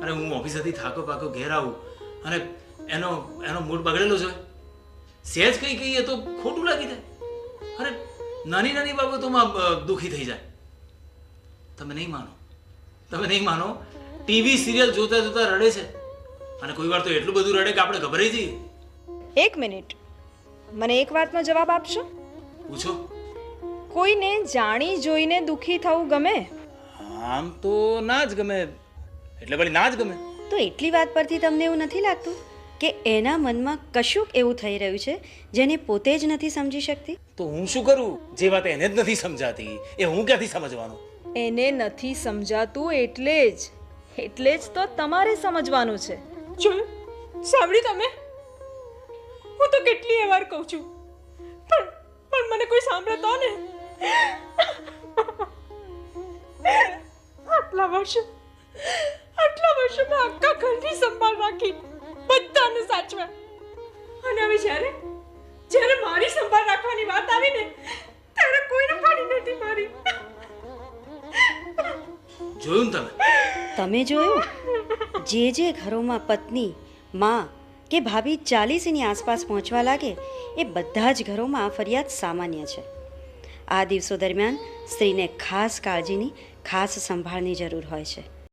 અરે હું ઓફિસેથી થાકો પાકો ઘેર આવું અને એનો એનો મૂડ બગડેલો જ હોય, સહેજ કંઈ કહીએ તો ખોટું લાગી જાય. અરે નાની નાની બાબતોમાં દુઃખી થઈ જાય. તમે નહીં માનો, ટીવી સિરિયલ જોતા જોતા રડે છે અને કોઈ વાર તો એટલું બધું રડે કે આપણે ગભરાઈ જઈએ. 1 મિનિટ, મને એક વાતનો જવાબ આપશો? પૂછો. કોઈને જાણી જોઈને દુઃખી થવું ગમે? આમ તો ના જ ગમે, એટલે વળી ના જ ગમે. તો એટલી વાત પરથી તમને એવું નથી લાગતું કે એના મનમાં કશુંક એવું થઈ રહ્યું છે જેને પોતે જ નથી સમજી શકતી? તો હું શું કરું? જે વાત એને જ નથી સમજાતી એ હું ક્યાંથી સમજવાનો? એને નથી સમજાતું એટલે જ તો તમારે સમજવાનું છે. જોયું, સાંભળી તમે? હું તો કેટલી વાર કહું છું, પણ મને કોઈ સાંભળે તો ને. આટલા વર્ષો મેં આખા ઘરની સંભાળ રાખી, બધાને સાચવ્યા, અને હવે જ્યારે મારી સંભાળ રાખવાની વાત આવી ને ત્યારે કોઈને પાડી નથી મારી. જોયું ને તમે જોયું? જે ઘરોમાં પત્ની, માં કે ભાભી 40ની આસપાસ પહોંચવા લાગે એ બધા જ ઘરોમાં આ ફરિયાદ સામાન્ય છે. આ દિવસો દરમિયાન સ્ત્રીને ખાસ કાળજીની, ખાસ સંભાળની જરૂર હોય છે.